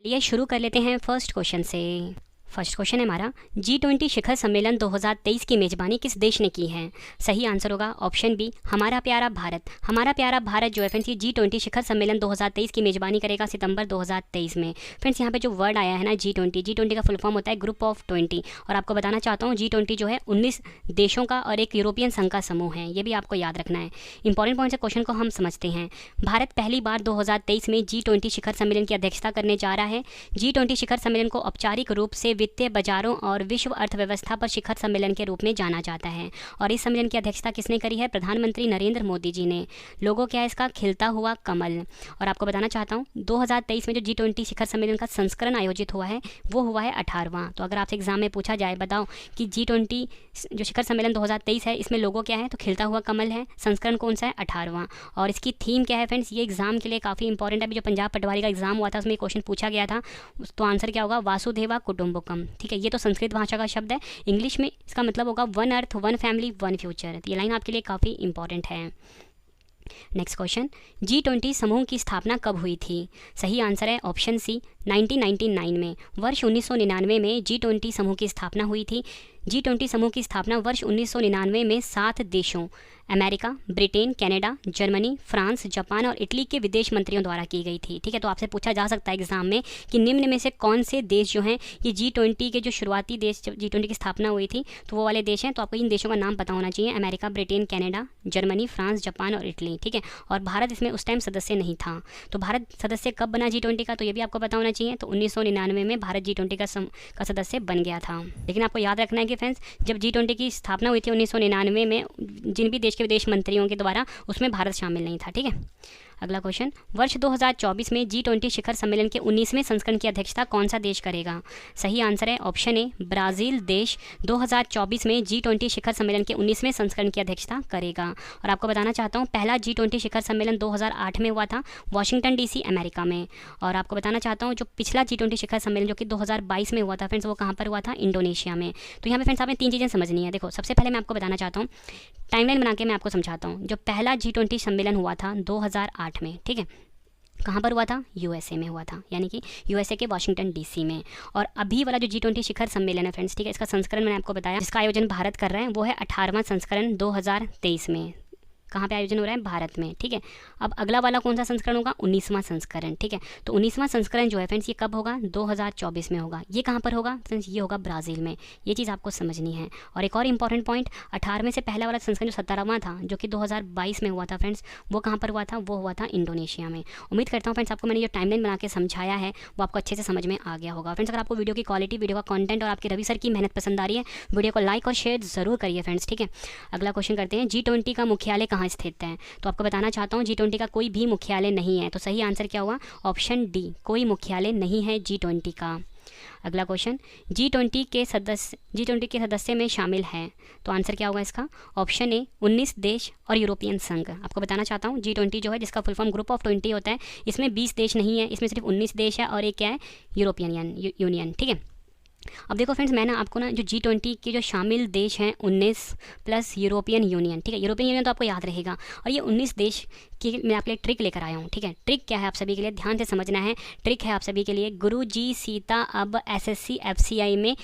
ये शुरू कर लेते हैं फर्स्ट क्वेश्चन से। फर्स्ट क्वेश्चन है हमारा, G20 शिखर सम्मेलन 2023 की मेजबानी किस देश ने की है? सही आंसर होगा ऑप्शन बी, हमारा प्यारा भारत। हमारा प्यारा भारत जो है फ्रेंड्स ये G20 शिखर सम्मेलन 2023 की मेजबानी करेगा सितंबर 2023 में। फ्रेंड्स यहाँ पे जो वर्ड आया है ना G20 का फुल फॉर्म होता है ग्रुप ऑफ 20। और आपको बताना चाहता हूँ G20 जो है 19 देशों का और एक यूरोपियन संघ का समूह है, ये भी आपको याद रखना है। इंपॉर्टेंट पॉइंट से क्वेश्चन को हम समझते हैं। भारत पहली बार 2023 में G20 शिखर सम्मेलन की अध्यक्षता करने जा रहा है। G20 शिखर सम्मेलन को औपचारिक रूप से वित्तीय बाजारों और विश्व अर्थव्यवस्था पर शिखर सम्मेलन के रूप में जाना जाता है। और इस सम्मेलन की अध्यक्षता किसने करी है? प्रधानमंत्री नरेंद्र मोदी जी ने। लोगो क्या है इसका? खिलता हुआ कमल। और आपको बताना चाहता हूँ 2023 में जो G20 शिखर सम्मेलन का संस्करण आयोजित हुआ है वो हुआ है 18वां। तो अगर आपसे एग्जाम में पूछा जाए बताओ कि G20 जो शिखर सम्मेलन 2023 है इसमें लोगो क्या है, तो खिलता हुआ कमल है। संस्करण कौन सा है? 18वां। और इसकी थीम क्या है फ्रेंड्स? ये एग्जाम के लिए काफ़ी इंपॉर्टेंट है। अभी जो पंजाब पटवारी का एग्जाम हुआ था उसमें क्वेश्चन पूछा गया था, तो आंसर क्या होगा? वासुदेवा कुटुंबकम। ठीक है, ये तो संस्कृत भाषा का शब्द है। इंग्लिश में इसका मतलब होगा one earth one family one future. ये लाइन आपके लिए काफ़ी इंपॉर्टेंट है। नेक्स्ट क्वेश्चन, G20 समूह की स्थापना कब हुई थी? सही आंसर है ऑप्शन सी, 1999 में। वर्ष 1999 में G20 समूह की स्थापना हुई थी। G20 समूह की स्थापना वर्ष 1999 में 7 देशों America, Britain, Canada, Germany, France, Japan और इटली के विदेश मंत्रियों द्वारा की गई थी। ठीक है, तो आपसे पूछा जा सकता है एग्जाम में कि निम्न में से कौन से देश जो हैं ये G20 के जो शुरुआती देश जब G20 की स्थापना हुई थी तो वो वाले देश हैं। तो आपको इन देशों का नाम पता होना चाहिए, America, Britain, Canada, Germany, France, Japan और इटली। ठीक है, और भारत इसमें उस टाइम सदस्य नहीं था। तो भारत सदस्य कब बना G20 का, तो ये भी आपको पता होना चाहिए। तो 1999 में भारत G20 का सदस्य बन गया था। लेकिन आपको याद रखना है कि फ्रेंड्स जब G20 की स्थापना हुई थी 1999 में, जिन भी देश के विदेश मंत्रियों के द्वारा, उसमें भारत शामिल नहीं था। ठीक है, अगला क्वेश्चन, वर्ष 2024 में G20 शिखर सम्मेलन के 19वें संस्करण की अध्यक्षता कौन सा देश करेगा? सही आंसर है ऑप्शन ए, ब्राज़ील देश 2024 में G20 शिखर सम्मेलन के 19वें संस्करण की अध्यक्षता करेगा। और आपको बताना चाहता हूँ पहला G20 शिखर सम्मेलन 2008 में हुआ था वाशिंगटन DC अमेरिका में। और आपको बताना चाहता हूँ जो पिछला G20 शिखर सम्मेलन जो कि 2022 में हुआ था फ्रेंड्स, वो कहाँ पर हुआ था? इंडोनेशिया में। तो यहाँ पे फ्रेंड्स आपने 3 चीज़ें समझनी है। देखो, सबसे पहले मैं आपको बताना चाहता हूँ, टाइमलाइन बना के मैं आपको समझाता हूँ। जो पहला G20 सम्मेलन हुआ था 2008 में, ठीक है, कहाँ पर हुआ था? USA में हुआ था, यानी कि USA के वाशिंगटन DC में। और अभी वाला जो G20 शिखर सम्मेलन है फ्रेंड्स, ठीक है, इसका संस्करण मैंने आपको बताया जिसका आयोजन भारत कर रहा है वो है 18वां संस्करण 2023 में। कहाँ पे आयोजन हो रहा है? भारत में। ठीक है, अब अगला वाला कौन सा संस्करण होगा? 19वां संस्करण। ठीक है, तो 19वां संस्करण जो है फ्रेंड्स ये कब होगा? 2024 में होगा। ये कहाँ पर होगा फ्रेंड्स? ये होगा ब्राज़ील में। ये चीज़ आपको समझनी है। और एक और इंपॉर्टेंट पॉइंट, 18वें से पहला वाला संस्करण जो 17वां था जो कि 2022 में हुआ था फ्रेंड्स, वो कहाँ पर हुआ था? वो हुआ था इंडोनेशिया में। उम्मीद करता हूँ फ्रेंड्स आपको मैंने जो टाइमलाइन बना के समझाया है वो आपको अच्छे से समझ में आ गया होगा। फ्रेंड्स अगर आपको वीडियो की क्वालिटी, वीडियो का कॉन्टेंट और आपके रवि सर की मेहनत पसंद आ रही है, वीडियो को लाइक और शेयर जरूर करिए फ्रेंड्स। ठीक है, अगला क्वेश्चन करते हैं, G20 का मुख्यालय कहाँ स्थित है? तो आपको बताना चाहता हूँ G20 का कोई भी मुख्यालय नहीं है। तो सही आंसर क्या हुआ? ऑप्शन डी, कोई मुख्यालय नहीं है G20 का। अगला क्वेश्चन, G20 के सदस्य में शामिल हैं, तो आंसर क्या होगा इसका? ऑप्शन ए, 19 देश और यूरोपियन संघ। आपको बताना चाहता हूँ G20 जो है जिसका फुल फॉर्म ग्रुप ऑफ 20 होता है, इसमें 20 देश नहीं है, इसमें सिर्फ 19 देश है और एक क्या है? European union. ठीक है, अब देखो फ्रेंड्स मैं ना आपको ना जो G20 के जो शामिल देश हैं 19 प्लस यूरोपियन यूनियन। ठीक है, यूरोपियन यूनियन तो आपको याद रहेगा। और ये 19 देश की मैं आपके लिए ट्रिक लेकर आया हूँ। ठीक है, ट्रिक क्या है आप सभी के लिए ध्यान से समझना है। ट्रिक है आप सभी के लिए, गुरुजी सीता अब SSC FCI में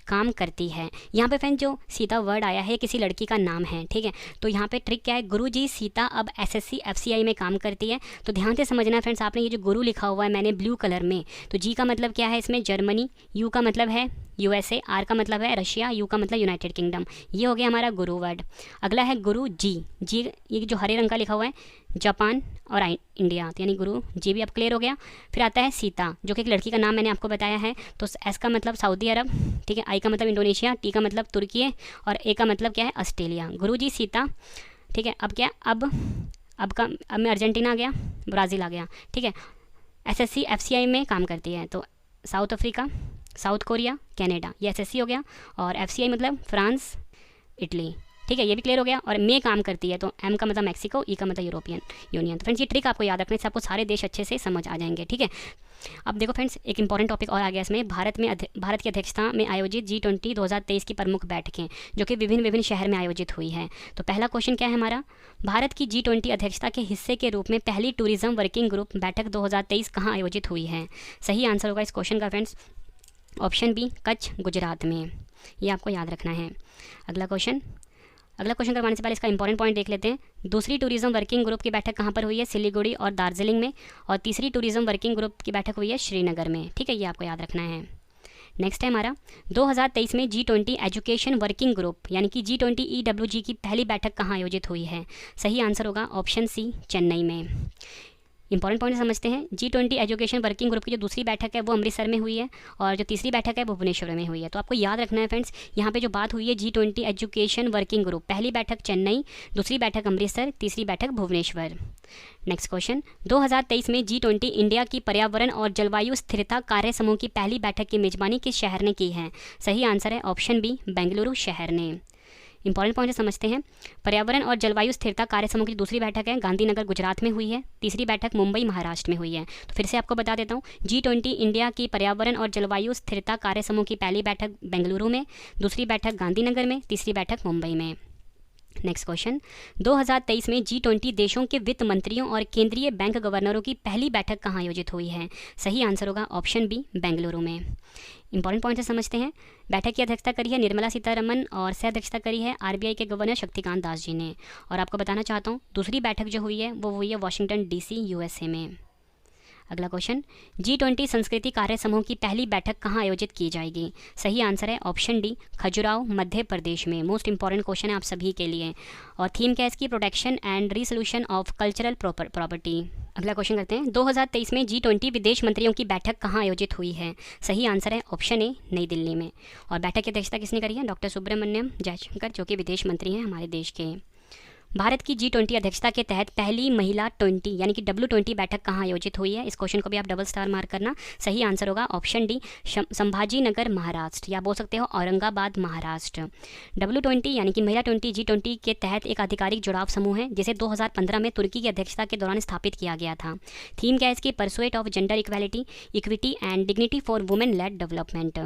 काम करती है। यहाँ पे फ्रेंड्स जो सीता वर्ड आया है किसी लड़की का नाम है। ठीक है, तो यहाँ पे ट्रिक क्या है? गुरुजी सीता अब SSC FCI में काम करती है। तो ध्यान से समझना है फ्रेंड्स, आपने ये जो गुरु लिखा हुआ है मैंने ब्लू कलर में, तो जी का मतलब क्या है इसमें? जर्मनी, यू का मतलब है USA, आर का मतलब है रशिया, यू का मतलब यूनाइटेड किंगडम। ये हो गया हमारा गुरु वर्ड। अगला है गुरु जी, ये जो हरे रंग का लिखा हुआ है जापान और इंडिया, तो यानी गुरु जी भी अब क्लियर हो गया। फिर आता है सीता जो कि एक लड़की का नाम मैंने आपको बताया है, तो एस का मतलब सऊदी अरब, ठीक है, आई का मतलब इंडोनेशिया, टी का मतलब तुर्की है और ए का मतलब क्या है? ऑस्ट्रेलिया। गुरु जी सीता। ठीक है, अब क्या? अब मैं अर्जेंटीना आ गया, ब्राज़ील आ गया। ठीक है, SSC FCI में काम करती है, तो south Africa, south Korea, Canada, ये SSC हो गया। और FCI मतलब फ्रांस, इटली। ठीक है, ये भी क्लियर हो गया। और में काम करती है, तो M का मतलब मैक्सिको, E का मतलब यूरोपियन यूनियन। तो फ्रेंड्स ये ट्रिक आपको याद रखने से आपको सारे देश अच्छे से समझ आ जाएंगे। ठीक है, अब देखो फ्रेंड्स, एक इंपॉर्टेंट टॉपिक और आ गया इसमें, भारत की अध्यक्षता में आयोजित G20 2023 की प्रमुख बैठकें जो कि विभिन्न विभिन्न शहर में आयोजित हुई है। तो पहला क्वेश्चन क्या है हमारा, भारत की G20 अध्यक्षता के हिस्से के रूप में पहली टूरिज्म वर्किंग ग्रुप बैठक 2023 कहाँ आयोजित हुई है? सही आंसर होगा इस क्वेश्चन का friends option B, Kutch, Gujarat में। ये आपको याद रखना है। अगला क्वेश्चन करवाने से पहले इसका इंपॉर्टेंट पॉइंट देख लेते हैं। दूसरी टूरिज्म वर्किंग ग्रुप की बैठक कहाँ पर हुई है? सिलीगुड़ी और दार्जिलिंग में। और तीसरी टूरिज्म वर्किंग ग्रुप की बैठक हुई है श्रीनगर में। ठीक है, ये आपको याद रखना है। नेक्स्ट है हमारा 2023 में G20 एजुकेशन वर्किंग ग्रुप यानी कि G20 EWG की पहली बैठक कहाँ आयोजित हुई है? सही आंसर होगा ऑप्शन सी, चेन्नई में। इंपॉर्टेंट पॉइंट समझते हैं। G20 एजुकेशन वर्किंग ग्रुप की जो दूसरी बैठक है वो अमृतसर में हुई है और जो तीसरी बैठक है वो भुवनेश्वर में हुई है। तो आपको याद रखना है फ्रेंड्स, यहाँ पे जो बात हुई है G20 एजुकेशन वर्किंग ग्रुप, पहली बैठक चेन्नई, दूसरी बैठक अमृतसर, तीसरी बैठक भुवनेश्वर। नेक्स्ट क्वेश्चन, 2023 में G20 इंडिया की पर्यावरण और जलवायु स्थिरता कार्य समूह की पहली बैठक की मेजबानी किस शहर ने की है? सही आंसर है ऑप्शन बी, बेंगलुरु शहर ने। इंपॉर्टेंट पॉइंट समझते हैं। पर्यावरण और जलवायु स्थिरता कार्य समूह की दूसरी बैठक है गांधीनगर गुजरात में हुई है। तीसरी बैठक मुंबई महाराष्ट्र में हुई है। तो फिर से आपको बता देता हूँ, G20 इंडिया की पर्यावरण और जलवायु स्थिरता कार्य समूह की पहली बैठक बेंगलुरु में, दूसरी बैठक गांधीनगर में, तीसरी बैठक मुंबई में। नेक्स्ट क्वेश्चन, 2023 में G20 देशों के वित्त मंत्रियों और केंद्रीय बैंक गवर्नरों की पहली बैठक कहाँ आयोजित हुई है? सही आंसर होगा ऑप्शन बी, बेंगलुरु में। इंपॉर्टेंट पॉइंट से समझते हैं। बैठक की अध्यक्षता करी है निर्मला सीतारमन और सह अध्यक्षता करी है RBI के गवर्नर शक्तिकांत दास जी ने। और आपको बताना चाहता हूँ, दूसरी बैठक जो हुई है वो हुई है वाशिंगटन DC USA में। अगला क्वेश्चन, G20 संस्कृति कार्य समूह की पहली बैठक कहाँ आयोजित की जाएगी? सही आंसर है ऑप्शन डी, खजुराहो मध्य प्रदेश में। मोस्ट इंपॉर्टेंट क्वेश्चन है आप सभी के लिए। और थीम क्या है इसकी? Protection and resolution of cultural property. अगला क्वेश्चन करते हैं, 2023 में G20 विदेश मंत्रियों की बैठक कहाँ आयोजित हुई है? सही आंसर है ऑप्शन ए, नई दिल्ली में। और बैठक की अध्यक्षता किसने करी है? डॉक्टर सुब्रमण्यम जयशंकर, जो कि विदेश मंत्री हैं हमारे देश के। भारत की G20 अध्यक्षता के तहत पहली महिला 20 यानी कि W20 बैठक कहाँ आयोजित हुई है? इस क्वेश्चन को भी आप डबल स्टार मार्क करना। सही आंसर होगा ऑप्शन डी, संभाजी नगर महाराष्ट्र, या बोल सकते हो औरंगाबाद महाराष्ट्र। W20 यानी कि महिला 20 G20 के तहत एक आधिकारिक जुड़ाव समूह है जिसे 2015 में तुर्की की अध्यक्षता के दौरान स्थापित किया गया था। थीम क्या है इसकी? Pursuit of gender equality, equity and dignity for women lead development.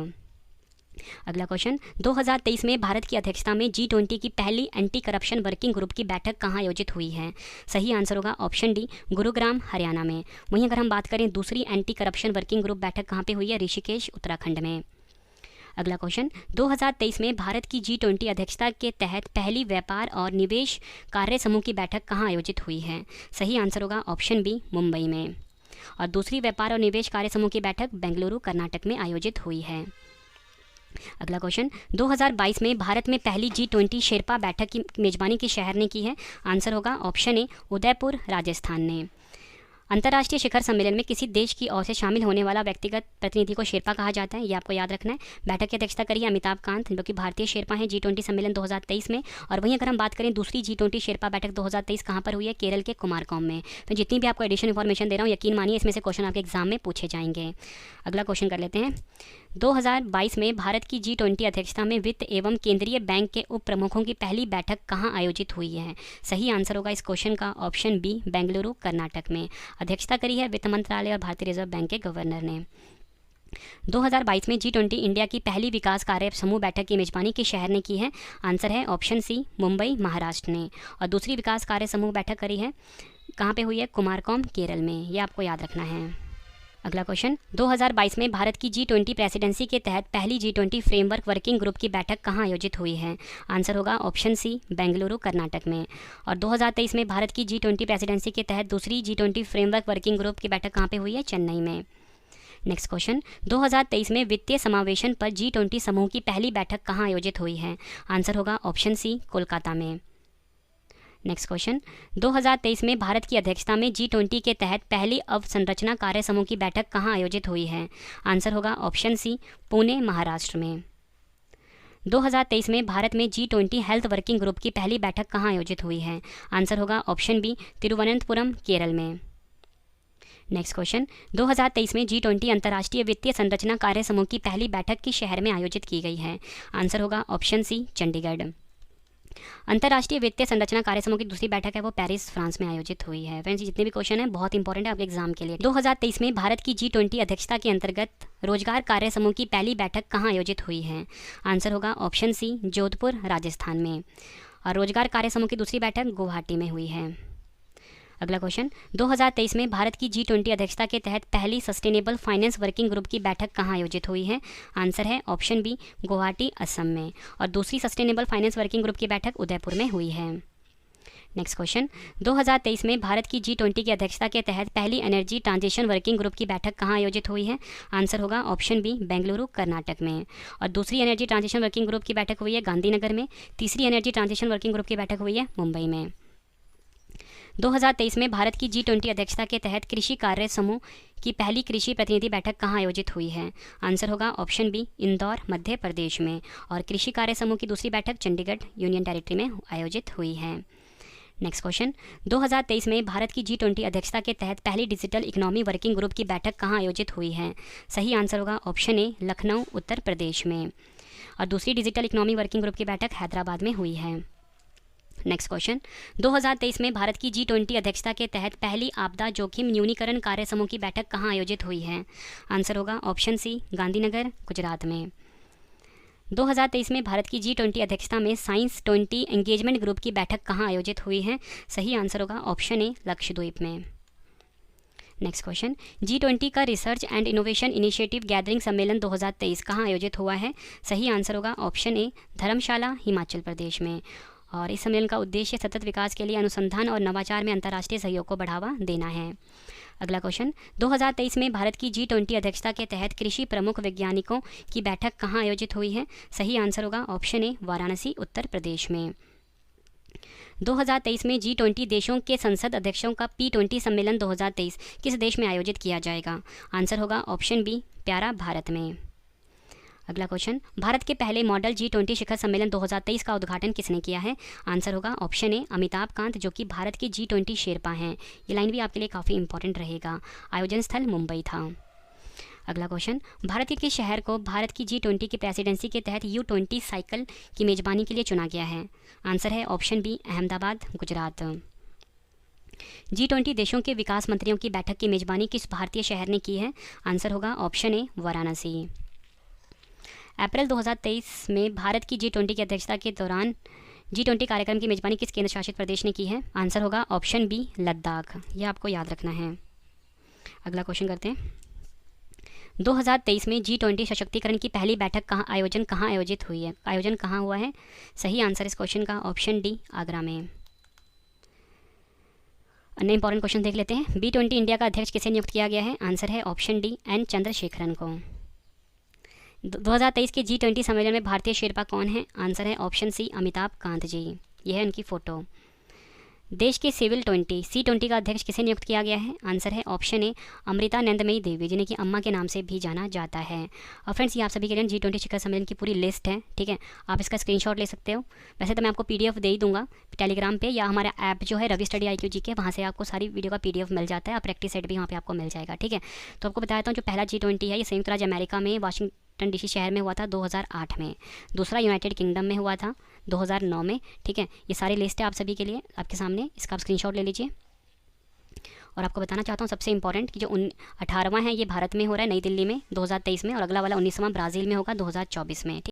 अगला क्वेश्चन, 2023 में भारत की अध्यक्षता में G20 की पहली एंटी करप्शन वर्किंग ग्रुप की बैठक कहाँ आयोजित हुई है? सही आंसर होगा ऑप्शन डी, गुरुग्राम हरियाणा में। वहीं अगर हम बात करें दूसरी एंटी करप्शन वर्किंग ग्रुप बैठक कहाँ पे हुई है? ऋषिकेश उत्तराखंड में। अगला क्वेश्चन, 2023 में भारत की G20 अध्यक्षता के तहत पहली व्यापार और निवेश कार्य समूह की बैठक कहाँ आयोजित हुई है? सही आंसर होगा ऑप्शन बी, मुंबई में। और दूसरी व्यापार और निवेश कार्य समूह की बैठक बेंगलुरु कर्नाटक में आयोजित हुई है। अगला क्वेश्चन, 2022 में भारत में पहली G20 शेरपा बैठक की मेजबानी किस शहर ने की है? आंसर होगा ऑप्शन ए, उदयपुर राजस्थान ने। अंतर्राष्ट्रीय शिखर सम्मेलन में किसी देश की ओर से शामिल होने वाला व्यक्तिगत प्रतिनिधि को शेरपा कहा जाता है, ये आपको याद रखना है। बैठक की अध्यक्षता करी है अमिताभ कांत, जो कि भारतीय शेरपा हैं G20 सम्मेलन 2023 में। और वहीं अगर हम बात करें दूसरी G20 शेरपा बैठक 2023 कहाँ पर हुई है? केरल के कुमारकोम में। तो जितनी भी आपको एडिशनल इन्फॉर्मेशन दे रहा हूँ, यकीन मानिए इसमें से क्वेश्चन आपके एग्जाम में पूछे जाएंगे। अगला क्वेश्चन कर लेते हैं, 2022 में भारत की G20 अध्यक्षता में वित्त एवं केंद्रीय बैंक के उप प्रमुखों की पहली बैठक कहाँ आयोजित हुई है? सही आंसर होगा इस क्वेश्चन का ऑप्शन बी, बेंगलुरु कर्नाटक में। अध्यक्षता करी है वित्त मंत्रालय और भारतीय रिजर्व बैंक के गवर्नर ने। 2022 में G20 इंडिया की पहली विकास कार्य समूह बैठक की मेजबानी किस शहर ने की है? आंसर है ऑप्शन सी, मुंबई महाराष्ट्र ने। और दूसरी विकास कार्य समूह बैठक करी है कहाँ पे हुई है? कुमारकोम केरल में। ये आपको याद रखना है। अगला क्वेश्चन, 2022 में भारत की G20 प्रेसिडेंसी के तहत पहली G20 फ्रेमवर्क वर्किंग ग्रुप की बैठक कहाँ आयोजित हुई है? आंसर होगा ऑप्शन सी, बेंगलुरु कर्नाटक में। और 2023 में भारत की G20 प्रेसिडेंसी के तहत दूसरी G20 फ्रेमवर्क वर्किंग ग्रुप की बैठक कहाँ पे हुई है? चेन्नई में। नेक्स्ट क्वेश्चन, 2023 में वित्तीय समावेशन पर G20 समूह की पहली बैठक कहाँ आयोजित हुई है? आंसर होगा ऑप्शन सी, कोलकाता में। नेक्स्ट क्वेश्चन, 2023 में भारत की अध्यक्षता में G20 के तहत पहली अवसंरचना कार्य समूह की बैठक कहाँ आयोजित हुई है? आंसर होगा ऑप्शन सी, पुणे महाराष्ट्र में। 2023 में भारत में G20 हेल्थ वर्किंग ग्रुप की पहली बैठक कहाँ आयोजित हुई है? आंसर होगा ऑप्शन बी, तिरुवनंतपुरम केरल में। नेक्स्ट क्वेश्चन, 2023 में G20 अंतर्राष्ट्रीय वित्तीय संरचना कार्य समूह की पहली बैठक किस शहर में आयोजित की गई है? आंसर होगा ऑप्शन सी, चंडीगढ़। अंतर्राष्ट्रीय वित्तीय संरचना कार्य समूह की दूसरी बैठक है वो पेरिस फ्रांस में आयोजित हुई है। फ्रेंड्स, जितने भी क्वेश्चन हैं बहुत इंपॉर्टेंट है आपके एग्जाम के लिए। 2023 में भारत की G20 अध्यक्षता के अंतर्गत रोजगार कार्य समूह की पहली बैठक कहाँ आयोजित हुई है? आंसर होगा ऑप्शन सी, जोधपुर राजस्थान में। और रोजगार कार्य समूह की दूसरी बैठक गुवाहाटी में हुई है। अगला क्वेश्चन, 2023 में भारत की G20 अध्यक्षता के तहत पहली सस्टेनेबल फाइनेंस वर्किंग ग्रुप की बैठक कहाँ आयोजित हुई है? आंसर है ऑप्शन बी, गुवाहाटी असम में। और दूसरी सस्टेनेबल फाइनेंस वर्किंग ग्रुप की बैठक उदयपुर में हुई है। नेक्स्ट क्वेश्चन, 2023 में भारत की G20 की अध्यक्षता के तहत पहली एनर्जी ट्रांजिशन वर्किंग ग्रुप की बैठक कहाँ आयोजित हुई है? आंसर होगा ऑप्शन बी, बेंगलुरु कर्नाटक में। और दूसरी एनर्जी ट्रांजिशन वर्किंग ग्रुप की बैठक हुई है गांधीनगर में। तीसरी एनर्जी ट्रांजिशन वर्किंग ग्रुप की बैठक हुई है मुंबई में। 2023 में भारत की G20 अध्यक्षता के तहत कृषि कार्य समूह की पहली कृषि प्रतिनिधि बैठक कहाँ आयोजित हुई है? आंसर होगा ऑप्शन बी, इंदौर मध्य प्रदेश में। और कृषि कार्य समूह की दूसरी बैठक चंडीगढ़ यूनियन टेरिटरी में आयोजित हुई है। नेक्स्ट क्वेश्चन, 2023 में भारत की G20 अध्यक्षता के तहत पहली डिजिटल इकोनॉमी वर्किंग ग्रुप की बैठक कहाँ आयोजित हुई है? सही आंसर होगा ऑप्शन ए, लखनऊ उत्तर प्रदेश में। और दूसरी डिजिटल इकोनॉमी वर्किंग ग्रुप की बैठक हैदराबाद में हुई है। नेक्स्ट क्वेश्चन, 2023 में भारत की G20 अध्यक्षता के तहत पहली आपदा जोखिम न्यूनीकरण कार्य समूह की बैठक कहाँ आयोजित हुई है? आंसर होगा ऑप्शन सी, गांधीनगर गुजरात में। 2023 में भारत की G20 अध्यक्षता में साइंस 20 एंगेजमेंट ग्रुप की बैठक कहाँ आयोजित हुई है? सही आंसर होगा ऑप्शन ए, लक्षद्वीप में। नेक्स्ट क्वेश्चन, G20 का research and innovation initiative gathering सम्मेलन 2023 कहाँ आयोजित हुआ है? सही आंसर होगा ऑप्शन ए, धर्मशाला हिमाचल प्रदेश में। और इस सम्मेलन का उद्देश्य सतत विकास के लिए अनुसंधान और नवाचार में अंतर्राष्ट्रीय सहयोग को बढ़ावा देना है। अगला क्वेश्चन, 2023 में भारत की G20 अध्यक्षता के तहत कृषि प्रमुख वैज्ञानिकों की बैठक कहाँ आयोजित हुई है? सही आंसर होगा ऑप्शन ए, वाराणसी उत्तर प्रदेश में। 2023 में G20 देशों के संसद अध्यक्षों का P20 सम्मेलन 2023 किस देश में आयोजित किया जाएगा? आंसर होगा ऑप्शन बी, प्यारा भारत में। अगला क्वेश्चन, भारत के पहले मॉडल G20 शिखर सम्मेलन 2023 का उद्घाटन किसने किया है? आंसर होगा ऑप्शन ए, अमिताभ कांत, जो कि भारत के G20 शेरपा हैं। ये लाइन भी आपके लिए काफ़ी इंपॉर्टेंट रहेगा। आयोजन स्थल मुंबई था। अगला क्वेश्चन, भारत के शहर को भारत की G20 की प्रेसिडेंसी के तहत U20 साइकिल की मेजबानी के लिए चुना गया है। आंसर है option B, Ahmedabad Gujarat. G20 देशों के विकास मंत्रियों की बैठक की मेजबानी किस भारतीय शहर ने की है? आंसर होगा ऑप्शन ए, वाराणसी। अप्रैल 2023 में भारत की G20 की अध्यक्षता के दौरान G20 कार्यक्रम की मेजबानी किस केंद्र शासित प्रदेश ने की है? आंसर होगा ऑप्शन बी, लद्दाख। यह आपको याद रखना है। अगला क्वेश्चन करते हैं, 2023 में G20 सशक्तिकरण की पहली बैठक कहाँ आयोजित हुई है? आयोजन कहाँ हुआ है? सही आंसर इस क्वेश्चन का ऑप्शन डी, आगरा में। अन्य इंपॉर्टेंट क्वेश्चन देख लेते हैं। B20 इंडिया का अध्यक्ष किसे नियुक्त किया गया है? आंसर है ऑप्शन डी, एन चंद्रशेखरन को। 2023 के G20 सम्मेलन में भारतीय शेरपा कौन है? आंसर है ऑप्शन सी, अमिताभ कांत जी। यह है उनकी फ़ोटो। देश के सिविल C20 का अध्यक्ष किसे नियुक्त किया गया है? आंसर है ऑप्शन ए, अमृतानंदमयी देवी, जिन्हें कि अम्मा के नाम से भी जाना जाता है। और फ्रेंड्स, ये आप सभी के लिए G20 शिखर सम्मेलन की पूरी लिस्ट है, ठीक है। आप इसका स्क्रीनशॉट ले सकते हो। वैसे तो मैं आपको PDF दे ही दूंगा टेलीग्राम पे, या हमारा ऐप जो है रवि स्टडी IQ GK, वहाँ से आपको सारी वीडियो का PDF मिल जाता है। और प्रैक्टिस सेट भी वहाँ पर आपको मिल जाएगा, ठीक है। तो आपको बताता हूँ, जो पहला G20 है ये संयुक्त राज्य अमेरिका में वाशिंगटन DC शहर में हुआ था 2008 में। दूसरा यूनाइटेड किंगडम में हुआ था 2009 में, ठीक है। ये सारी लिस्ट है आप सभी के लिए आपके सामने, इसका आप स्क्रीनशॉट ले लीजिए। और आपको बताना चाहता हूँ सबसे इंपॉर्टेंट कि जो 18वां है ये भारत में हो रहा है, नई दिल्ली में 2023 में, और अगला वाला 19वां ब्राज़ील में होगा 2024 में, ठीक।